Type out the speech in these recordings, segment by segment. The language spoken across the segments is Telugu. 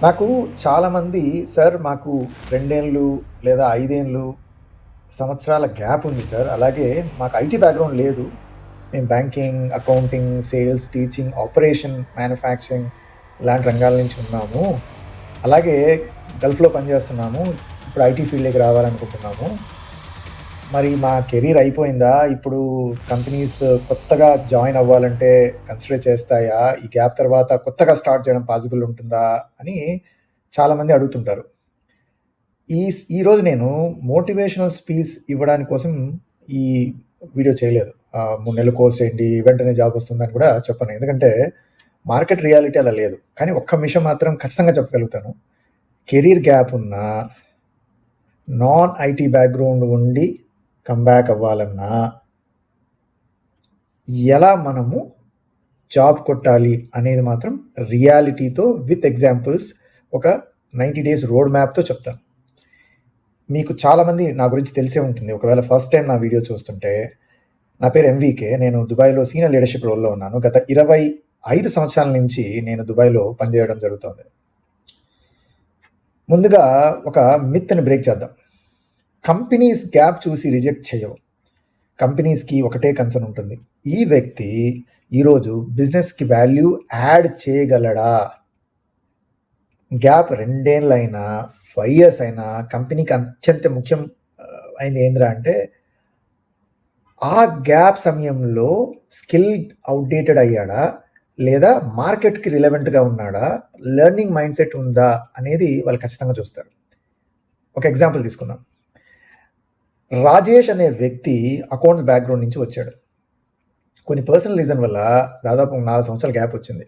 నాకు చాలామంది సార్ మాకు 2 ఏళ్ళు లేదా 5 ఏళ్ళు సంవత్సరాల గ్యాప్ ఉంది సార్. అలాగే మాకు ఐటీ బ్యాక్‌గ్రౌండ్ లేదు. మేము banking, accounting, sales, teaching, operation, manufacturing ఇలాంటి రంగాల నుంచి ఉన్నాము. అలాగే గల్ఫ్‌లో పనిచేస్తున్నాము. ఇప్పుడు ఐటీ ఫీల్డ్‌లోకి రావాలనుకుంటున్నాము. మరి మా కెరీర్ అయిపోయిందా? ఇప్పుడు కంపెనీస్ కొత్తగా జాయిన్ అవ్వాలంటే కన్సిడర్ చేస్తాయా? ఈ గ్యాప్ తర్వాత కొత్తగా స్టార్ట్ చేయడం పాసిబుల్ ఉంటుందా? అని చాలామంది అడుగుతుంటారు. ఈరోజు నేను మోటివేషనల్ స్పీచ్ ఇవ్వడానికి కోసం ఈ వీడియో చేయలేదు. 3 నెలల కోర్స్ ఏంటి, వెంటనే జాబ్ వస్తుందని కూడా చెప్పను. ఎందుకంటే మార్కెట్ రియాలిటీ అలా లేదు. కానీ ఒక్క విషయం మాత్రం ఖచ్చితంగా చెప్పగలుగుతాను. కెరీర్ గ్యాప్ ఉన్నా, నాన్ ఐటీ బ్యాక్‌గ్రౌండ్ ఉండి కమ్‌బ్యాక్ అవ్వాలన్నా, ఎలా మనము జాబ్ కొట్టాలి అనేది మాత్రం రియాలిటీతో విత్ ఎగ్జాంపుల్స్ ఒక 90 డేస్ రోడ్ మ్యాప్‌తో చెప్తాను. మీకు చాలామంది నా గురించి తెలిసే ఉంటుంది. ఒకవేళ ఫస్ట్ టైం నా వీడియో చూస్తుంటే, నా పేరు ఎంవీకే. నేను దుబాయ్‌లో సీనియర్ లీడర్‌షిప్ రోల్‌లో ఉన్నాను. గత 25 సంవత్సరాల నుంచి నేను దుబాయ్‌లో పనిచేయడం జరుగుతోంది. ముందుగా ఒక మిత్‌ని బ్రేక్ చేద్దాం. కంపెనీస్ గ్యాప్ చూసి రిజెక్ట్ చేయవు. కంపెనీస్‌కి ఒకటే కన్సర్న్ ఉంటుంది. ఈ వ్యక్తి ఈరోజు బిజినెస్‌కి వాల్యూ యాడ్ చేయగలడా? గ్యాప్ 2 ఏళ్లైనా, 5 ఇయర్స్ అయినా కంపెనీకి అత్యంత ముఖ్యం అయింది ఏందిరా అంటే, ఆ గ్యాప్ సమయంలో స్కిల్ అవుట్‌డేటెడ్ అయ్యాడా? లేదా మార్కెట్‌కి రిలవెంట్‌గా ఉన్నాడా? లెర్నింగ్ మైండ్‌సెట్ ఉందా? అనేది వాళ్ళు ఖచ్చితంగా చూస్తారు. ఒక ఎగ్జాంపుల్ తీసుకుందాం. రాజేష్ అనే వ్యక్తి అకౌంట్స్ బ్యాక్‌గ్రౌండ్ నుంచి వచ్చాడు. కొన్ని పర్సనల్ రీజన్ వల్ల దాదాపు 4 సంవత్సరాల గ్యాప్ వచ్చింది.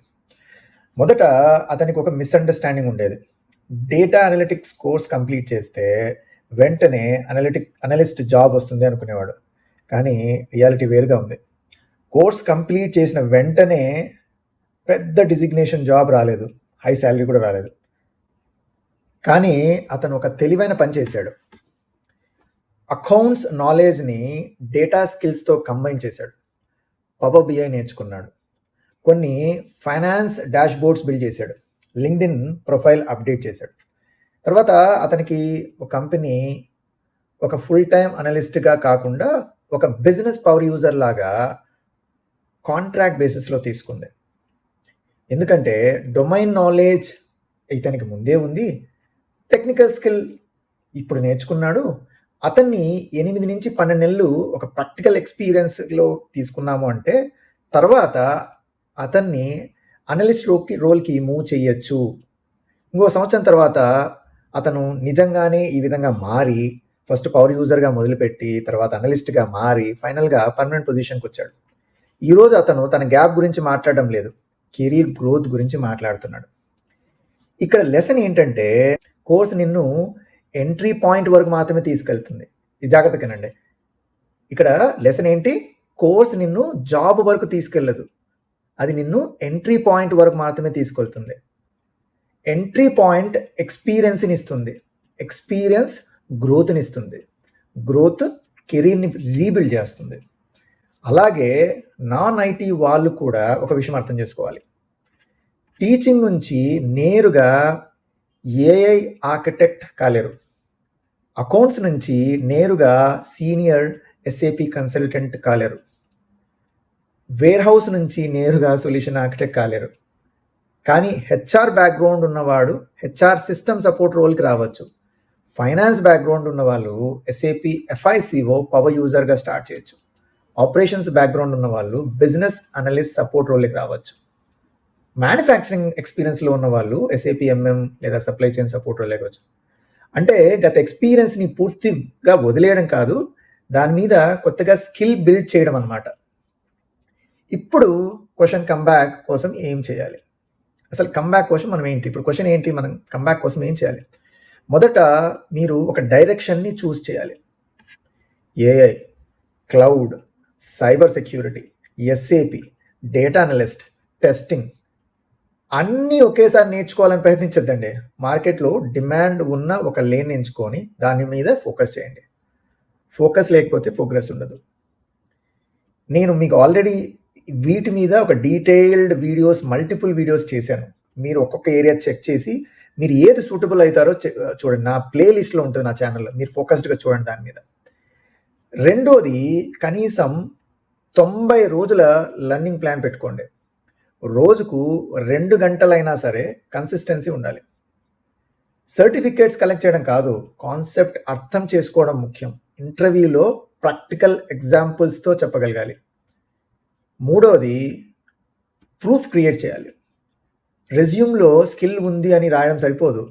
మొదట అతనికి ఒక మిస్‌అండర్‌స్టాండింగ్ ఉండేది. డేటా అనలిటిక్స్ కోర్స్ కంప్లీట్ చేస్తే వెంటనే అనలిస్ట్ జాబ్ వస్తుంది అనుకునేవాడు. కానీ రియాలిటీ వేరుగా ఉంది. కోర్స్ కంప్లీట్ చేసిన వెంటనే పెద్ద డిజిగ్నేషన్ జాబ్ రాలేదు. హై సాలరీ కూడా రాలేదు. కానీ అతను ఒక తెలివైన పని చేశాడు. అకౌంట్స్ నాలెడ్జ్‌ని డేటా స్కిల్స్‌తో కంబైన్ చేశాడు. పవర్ బిఐ నేర్చుకున్నాడు. కొన్ని ఫైనాన్స్ డాష్‌బోర్డ్స్ బిల్డ్ చేశాడు. లింక్డ్ఇన్ ప్రొఫైల్ అప్డేట్ చేశాడు. తర్వాత అతనికి ఒక కంపెనీ ఒక ఫుల్ టైమ్ అనలిస్ట్‌గా కాకుండా ఒక బిజినెస్ పవర్ యూజర్ లాగా కాంట్రాక్ట్ బేసిస్‌లో తీసుకుంది. ఎందుకంటే డొమైన్ నాలెడ్జ్ ఇతనికి ముందే ఉంది. టెక్నికల్ స్కిల్ ఇప్పుడు నేర్చుకున్నాడు. అతన్ని 8-12 నెలలు ఒక ప్రాక్టికల్ ఎక్స్‌పీరియన్స్‌లో తీసుకున్నాము అంటే, తర్వాత అతన్ని అనలిస్ట్ రోల్‌కి మూవ్ చేయొచ్చు. ఇంకో సంవత్సరం తర్వాత అతను నిజంగానే ఈ విధంగా మారి, ఫస్ట్ పవర్ యూజర్‌గా మొదలుపెట్టి, తర్వాత అనలిస్ట్‌గా మారి, ఫైనల్‌గా పర్మనెంట్ పొజిషన్‌కొచ్చాడు. ఈరోజు అతను తన గ్యాప్ గురించి మాట్లాడడం లేదు. కెరీర్ గ్రోత్ గురించి మాట్లాడుతున్నాడు. ఇక్కడ లెసన్ ఏంటంటే, కోర్స్ నిన్ను ఎంట్రీ పాయింట్ వరకు మాత్రమే తీసుకెళ్తుంది. ఇది జాగ్రత్తగా వినండి. ఇక్కడ లెసన్ ఏంటి? కోర్స్ నిన్ను జాబ్ వరకు తీసుకెళ్ళదు. అది నిన్ను ఎంట్రీ పాయింట్ వరకు మాత్రమే తీసుకెళ్తుంది. ఎంట్రీ పాయింట్ ఎక్స్‌పీరియన్స్‌ని ఇస్తుంది. ఎక్స్‌పీరియన్స్ గ్రోత్‌ని ఇస్తుంది. గ్రోత్ కెరీర్‌ని రీబిల్డ్ చేస్తుంది. అలాగే నాన్ ఐటీ వాళ్ళు కూడా ఒక విషయం అర్థం చేసుకోవాలి. టీచింగ్ నుంచి నేరుగా ఏఐ ఆర్కిటెక్ట్ కాలేరు. అకౌంట్స్ నుంచి నేరుగా సీనియర్ ఎస్ఏపీ కన్సల్టెంట్ కాలేరు. వేర్ హౌస్ నుంచి నేరుగా సొల్యూషన్ ఆర్కిటెక్ట్ కాలేరు. కానీ హెచ్ఆర్ బ్యాక్‌గ్రౌండ్ ఉన్నవాడు హెచ్ఆర్ సిస్టమ్ సపోర్ట్ రోల్‌కి రావచ్చు. ఫైనాన్స్ బ్యాక్‌గ్రౌండ్ ఉన్నవాళ్ళు ఎస్ఏపీ ఎఫ్ఐసిఓ పవర్ యూజర్‌గా స్టార్ట్ చేయొచ్చు. ఆపరేషన్స్ బ్యాక్‌గ్రౌండ్ ఉన్నవాళ్ళు బిజినెస్ అనలిస్ట్ సపోర్ట్ రోల్‌కి రావచ్చు. మ్యానుఫ్యాక్చరింగ్ ఎక్స్‌పీరియన్స్‌లో ఉన్నవాళ్ళు ఎస్ఏపీ ఎంఎం లేదా సప్లై చైన్ సపోర్ట్ రోల్‌లోకి వచ్చు. అంటే గత ఎక్స్‌పీరియన్స్‌ని పూర్తిగా వదిలేయడం కాదు, దాని మీద కొత్తగా స్కిల్ బిల్డ్ చేయడం అన్నమాట. ఇప్పుడు క్వెషన్ కమ్‌బ్యాక్ కోసం ఏం చేయాలి? అసలు కమ్‌బ్యాక్ కోసం మనం ఏంటి? ఇప్పుడు క్వెషన్ ఏంటి? మనం కమ్‌బ్యాక్ కోసం ఏం చేయాలి? మొదట మీరు ఒక డైరెక్షన్‌ని చూస్ చేయాలి. AI, cloud, cyber security, SAP, data analyst, testing అన్నీ ఒకేసారి నేర్చుకోవాలని ప్రయత్నించొద్దండి. మార్కెట్‌లో డిమాండ్ ఉన్న ఒక లేన్ ఎంచుకొని దాని మీద ఫోకస్ చేయండి. ఫోకస్ లేకపోతే ప్రోగ్రెస్ ఉండదు. నేను మీకు ఆల్రెడీ వీటి మీద ఒక డీటెయిల్డ్ వీడియోస్, మల్టిపుల్ వీడియోస్ చేశాను. మీరు ఒక్కొక్క ఏరియా చెక్ చేసి మీరు ఏది సూటబుల్ అవుతారో చూడండి. నా ప్లేలిస్ట్లో ఉంటుంది నా ఛానల్లో, మీరు ఫోకస్డ్గా చూడండి దాని మీద. రెండోది, కనీసం 90 రోజుల లర్నింగ్ ప్లాన్ పెట్టుకోండి. రోజుకు 2 గంటలైనా సరే కన్సిస్టెన్సీ ఉండాలి. సర్టిఫికేట్స్ కలెక్ట్ చేయడం కాదు, కాన్సెప్ట్ అర్థం చేసుకోవడం ముఖ్యం. ఇంటర్వ్యూలో ప్రాక్టికల్ ఎగ్జాంపుల్స్తో చెప్పగలగాలి. మూడోది, ప్రూఫ్ క్రియేట్ చేయాలి. రెజ్యూమ్లో స్కిల్ ఉంది అని రాయడం సరిపోదు,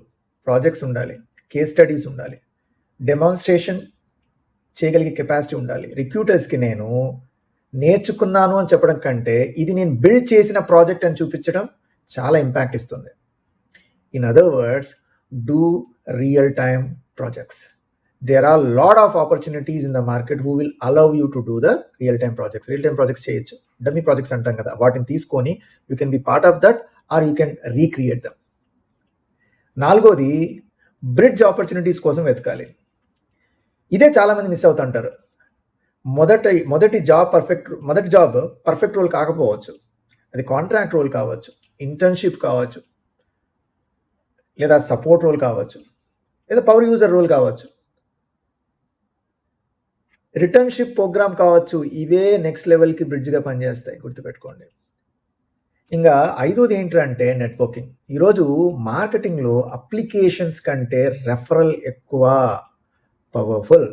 ప్రాజెక్ట్స్ ఉండాలి, కేస్ స్టడీస్ ఉండాలి, డెమాన్స్ట్రేషన్ చేయగలిగే కెపాసిటీ ఉండాలి. రిక్రూటర్స్కి నేను నేర్చుకున్నాను అని చెప్పడం కంటే ఇది నేను బిల్డ్ చేసిన ప్రాజెక్ట్ అని చూపించడం చాలా ఇంపాక్ట్ ఇస్తుంది. In other words, do real time projects. There are a lot of opportunities in the market who will allow you to do the real-time projects. Real-time projects చేయొచ్చు, డమ్మీ ప్రాజెక్ట్స్ అంటాం కదా, వాటిని తీసుకొని you can be part of that or you can recreate them. నాలుగోది, బ్రిడ్జ్ ఆపర్చునిటీస్ కోసం వెతకాలి. ఇదే చాలామంది మిస్ అవుతుంటారు. మొదటి జాబ్ పర్ఫెక్ట్ రోల్ కాకపోవచ్చు, అది కాంట్రాక్ట్ రోల్ కావచ్చు, ఇంటర్న్షిప్ కావచ్చు, లేదా సపోర్ట్ రోల్ కావచ్చు, లేదా పవర్ యూజర్ రోల్ కావచ్చు, రిటర్న్షిప్ ప్రోగ్రామ్ కావచ్చు. ఇవే నెక్స్ట్ లెవెల్కి బ్రిడ్జ్గా పనిచేస్తాయి, గుర్తుపెట్టుకోండి. ఇంకా ఐదోది ఏంటంటే నెట్వర్కింగ్. ఈరోజు మార్కెటింగ్లో అప్లికేషన్స్ కంటే రెఫరల్ ఎక్కువ పవర్ఫుల్.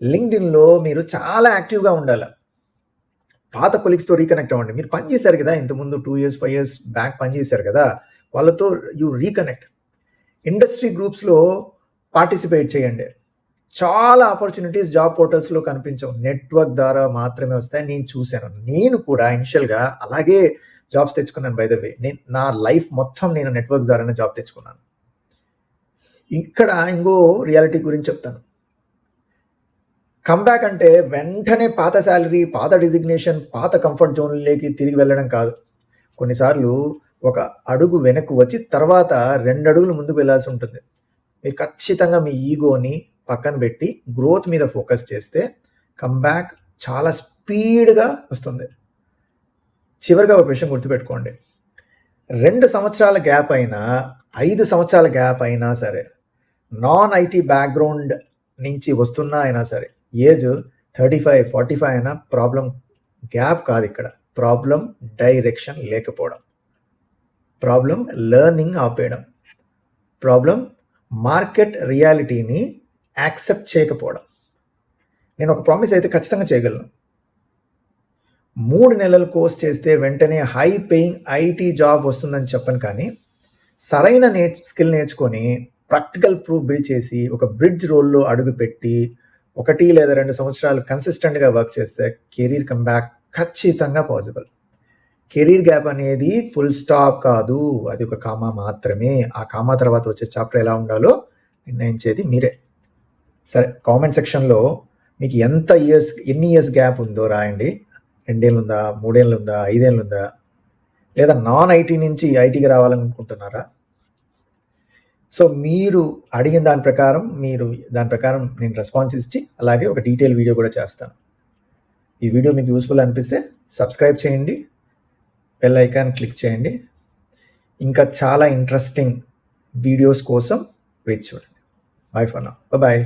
లింక్డ్ఇన్లో మీరు చాలా యాక్టివ్గా ఉండాలి. పాత కొలీగ్స్తో రీకనెక్ట్ అవ్వండి. మీరు పనిచేశారు కదా ఇంతకుముందు, 2 years 5 years బ్యాక్ పనిచేశారు కదా, వాళ్ళతో యూ రీకనెక్ట్. ఇండస్ట్రీ గ్రూప్స్లో పార్టిసిపేట్ చేయండి. చాలా ఆపర్చునిటీస్ జాబ్ పోర్టల్స్లో కనిపించవు, నెట్వర్క్ ద్వారా మాత్రమే వస్తాయి. నేను చూశాను, నేను కూడా ఇనిషియల్గా అలాగే జాబ్స్ తెచ్చుకున్నాను. బై ద వే, నా లైఫ్ మొత్తం నేను నెట్వర్క్ ద్వారానే జాబ్ తెచ్చుకున్నాను. ఇక్కడ ఇంకో రియాలిటీ గురించి చెప్తాను. కమ్బ్యాక్ అంటే వెంటనే పాత శాలరీ, పాత డిజిగ్నేషన్, పాత కంఫర్ట్ జోన్లోకి తిరిగి వెళ్ళడం కాదు. కొన్నిసార్లు ఒక అడుగు వెనక్కు వచ్చి తర్వాత 2 అడుగులు ముందుకు వెళ్ళాల్సి ఉంటుంది. మీరు ఖచ్చితంగా మీ ఈగోని పక్కన పెట్టి గ్రోత్ మీద ఫోకస్ చేస్తే కమ్బ్యాక్ చాలా స్పీడ్గా వస్తుంది. చివరిగా ఒక విషయం గుర్తుపెట్టుకోండి, 2 సంవత్సరాల గ్యాప్ అయినా 5 సంవత్సరాల గ్యాప్ అయినా సరే, నాన్ ఐటీ బ్యాక్గ్రౌండ్ నుంచి వస్తున్నా అయినా సరే, ఏజ్ 35-45 అయినా ప్రాబ్లం గ్యాప్ కాదు. ఇక్కడ ప్రాబ్లం డైరెక్షన్ లేకపోవడం, ప్రాబ్లం లెర్నింగ్ ఆపేయడం, ప్రాబ్లం మార్కెట్ రియాలిటీని యాక్సెప్ట్ చేయకపోవడం. నేను ఒక ప్రామిస్ అయితే ఖచ్చితంగా చేయగలను. 3 నెలలు కోర్స్ చేస్తే వెంటనే హై పేయింగ్ ఐటీ జాబ్ వస్తుందని చెప్పను, కానీ సరైన స్కిల్ నేర్చుకొని ప్రాక్టికల్ ప్రూఫ్ బిల్డ్ చేసి ఒక బ్రిడ్జ్ రోల్లో అడుగు పెట్టి 1 లేదా 2 సంవత్సరాలు కన్సిస్టెంట్గా వర్క్ చేస్తే కెరీర్ కమ్బ్యాక్ ఖచ్చితంగా పాసిబుల్. కెరీర్ గ్యాప్ అనేది ఫుల్ స్టాప్ కాదు, అది ఒక కామా మాత్రమే. ఆ కామా తర్వాత వచ్చే చాప్టర్ ఎలా ఉండాలో నిర్ణయించేది మీరే. సరే, కామెంట్ సెక్షన్లో మీకు ఎన్ని ఇయర్స్ గ్యాప్ ఉందో రాయండి. 2 ఏళ్ళు ఉందా, 3 ఏళ్ళు ఉందా, 5 ఏళ్ళు ఉందా, లేదా నాన్ ఐటీ నుంచి ఐటీకి రావాలనుకుంటున్నారా? సో మీరు అడిగిన దాని ప్రకారం నేను రెస్పాన్స్ ఇచ్చి అలాగే ఒక డీటెయిల్ వీడియో కూడా చేస్తాను. ఈ వీడియో మీకు యూస్ఫుల్ అనిపిస్తే సబ్స్క్రైబ్ చేయండి, బెల్ ఐకాన్ క్లిక్ చేయండి. ఇంకా చాలా ఇంట్రెస్టింగ్ వీడియోస్ కోసం వెయిట్ చూడండి. Bye for now, bye.